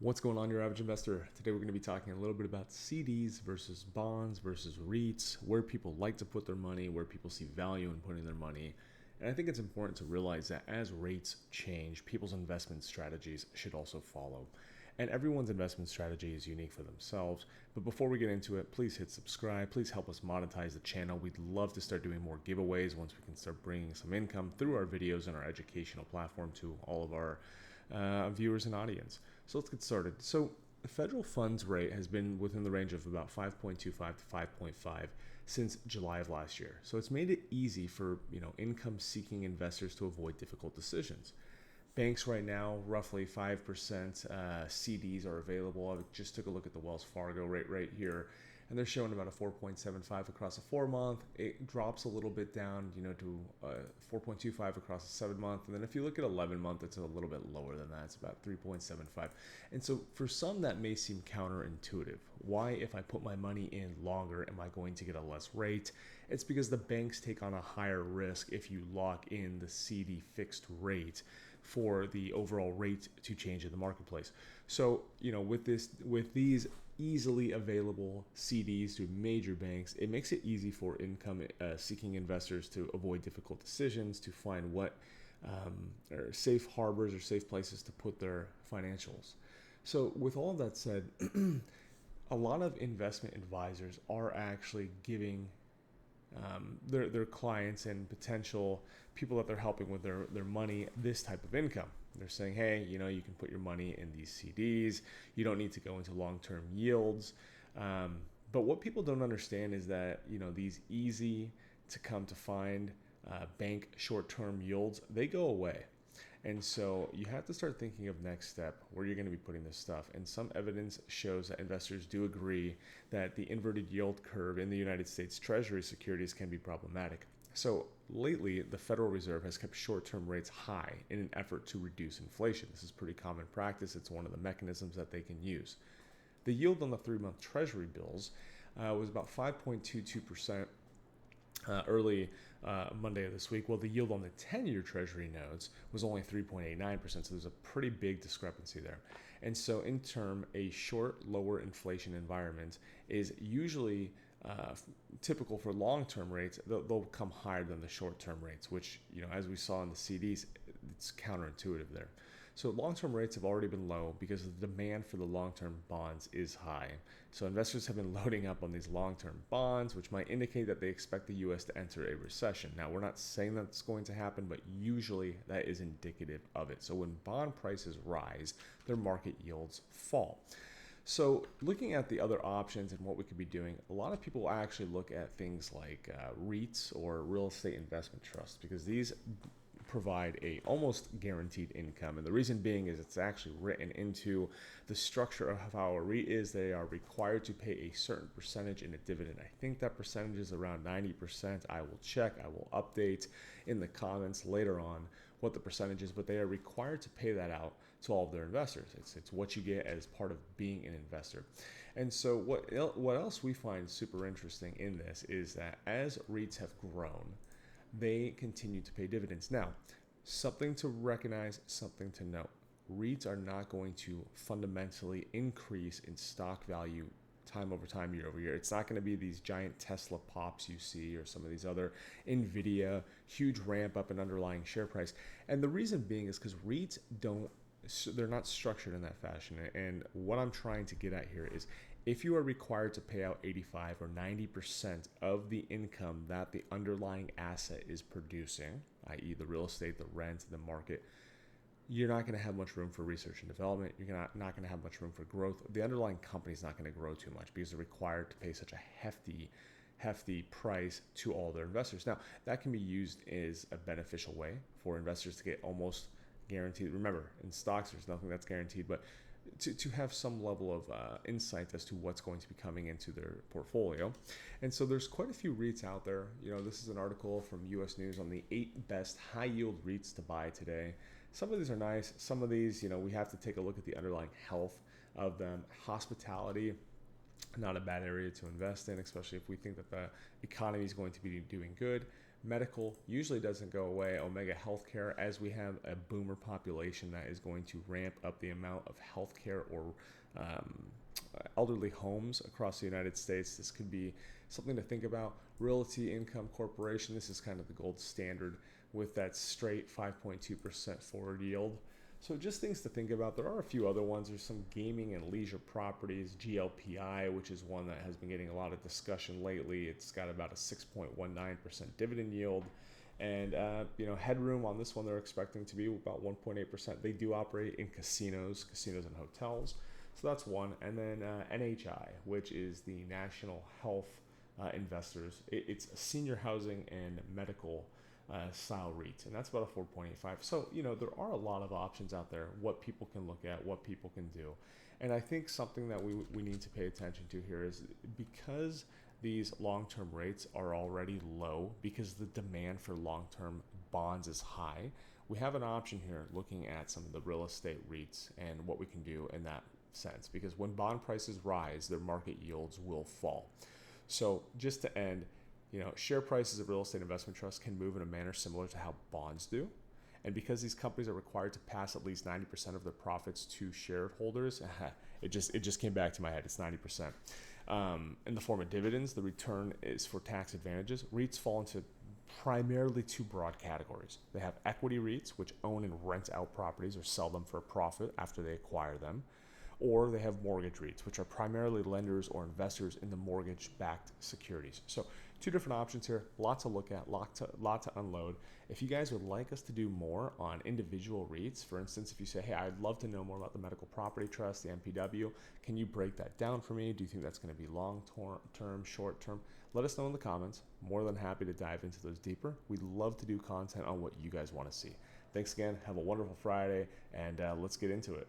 What's going on, your average investor? Today we're going to be talking a little bit about CDs versus bonds versus REITs, where people like to put their money, where people see value in putting their money. And I think it's important to realize that as rates change, people's investment strategies should also follow. And everyone's investment strategy is unique for themselves. But before we get into it, please hit subscribe. Please help us monetize the channel. We'd love to start doing more giveaways once we can start bringing some income through our videos and our educational platform to all of our viewers and audience. So let's get started. So the federal funds rate has been within the range of about 5.25 to 5.5 since July of last year. So it's made it easy for income-seeking investors to avoid difficult decisions. Banks right now, roughly 5% CDs are available. I just took a look at the Wells Fargo rate right here, and they're showing about a 4.75 across a 4-month. It drops a little bit down, to 4.25 across a 7-month. And then if you look at 11-month, it's a little bit lower than that. It's about 3.75. And so for some, that may seem counterintuitive. Why, if I put my money in longer, am I going to get a less rate? It's because the banks take on a higher risk if you lock in the CD fixed rate for the overall rate to change in the marketplace. So, with these easily available CDs through major banks, it makes it easy for income seeking investors to avoid difficult decisions, to find what are safe harbors or safe places to put their financials. So with all of that said, a lot of investment advisors are actually giving their clients and potential people that they're helping with their money this type of income. They're saying, hey, you can put your money in these CDs. You don't need to go into long-term yields. But what people don't understand is that, these easy to come to find bank short-term yields, they go away. And so you have to start thinking of next step, where you're going to be putting this stuff. And some evidence shows that investors do agree that the inverted yield curve in the United States Treasury securities can be problematic. So lately, the Federal Reserve has kept short-term rates high in an effort to reduce inflation. This is pretty common practice. It's one of the mechanisms that they can use. The yield on the 3-month Treasury bills was about 5.22%. Early Monday of this week, while the yield on the 10-year Treasury notes was only 3.89%. So there's a pretty big discrepancy there. And so in turn, a short, lower inflation environment is usually typical for long-term rates. They'll come higher than the short-term rates, which, as we saw in the CDs, it's counterintuitive there. So long-term rates have already been low because the demand for the long-term bonds is high. So investors have been loading up on these long-term bonds, which might indicate that they expect the U.S. to enter a recession. Now, we're not saying that's going to happen, but usually that is indicative of it. So when bond prices rise, their market yields fall. So looking at the other options and what we could be doing, a lot of people actually look at things like REITs or real estate investment trusts, because these provide a almost guaranteed income. And the reason being is it's actually written into the structure of how a REIT is. They are required to pay a certain percentage in a dividend. I think that percentage is around 90%. I will check. I will update in the comments later on what the percentage is, but they are required to pay that out to all of their investors. It's what you get as part of being an investor. And so what else we find super interesting in this is that as REITs have grown, they continue to pay dividends. Now, something to recognize, something to note. REITs are not going to fundamentally increase in stock value time over time, year over year. It's not going to be these giant Tesla pops you see or some of these other NVIDIA, huge ramp up in underlying share price. And the reason being is because REITs they're not structured in that fashion. And what I'm trying to get at here is, if you are required to pay out 85 or 90% of the income that the underlying asset is producing, i.e. the real estate, the rent, the market, you're not going to have much room for research and development. You're not going to have much room for growth. The underlying company is not going to grow too much because they're required to pay such a hefty price to all their investors. Now, that can be used as a beneficial way for investors to get almost guaranteed. Remember, in stocks, there's nothing that's guaranteed, but to have some level of insight as to what's going to be coming into their portfolio. And so there's quite a few REITs out there. This is an article from US News on the 8 best high yield REITs to buy today. Some of these are nice. Some of these, we have to take a look at the underlying health of them. Hospitality, not a bad area to invest in, especially if we think that the economy is going to be doing good. Medical usually doesn't go away. Omega Healthcare, as we have a boomer population that is going to ramp up the amount of healthcare or um, elderly homes across the United States. This could be something to think about. Realty Income Corporation, this is kind of the gold standard with that straight 5.2% forward yield. So just things to think about. There are a few other ones. There's some gaming and leisure properties, GLPI, which is one that has been getting a lot of discussion lately. It's got about a 6.19% dividend yield. And headroom on this one, they're expecting to be about 1.8%. They do operate in casinos and hotels. So that's one. And then NHI, which is the National Health Investors. It's a senior housing and medical style REIT, and that's about a 4.85. So, there are a lot of options out there, what people can look at, what people can do. And I think something that we need to pay attention to here is because these long-term rates are already low, because the demand for long-term bonds is high, we have an option here looking at some of the real estate REITs and what we can do in that sense, because when bond prices rise, their market yields will fall. So just to end, share prices of real estate investment trusts can move in a manner similar to how bonds do. And because these companies are required to pass at least 90% of their profits to shareholders, it just came back to my head. It's 90%. In the form of dividends, the return is for tax advantages. REITs fall into primarily two broad categories. They have equity REITs, which own and rent out properties or sell them for a profit after they acquire them. Or they have mortgage REITs, which are primarily lenders or investors in the mortgage-backed securities. So two different options here, lot to look at, lot to unload. If you guys would like us to do more on individual REITs, for instance, if you say, hey, I'd love to know more about the Medical Property Trust, the MPW, can you break that down for me? Do you think that's going to be long-term, short-term? Let us know in the comments. More than happy to dive into those deeper. We'd love to do content on what you guys want to see. Thanks again. Have a wonderful Friday, and let's get into it.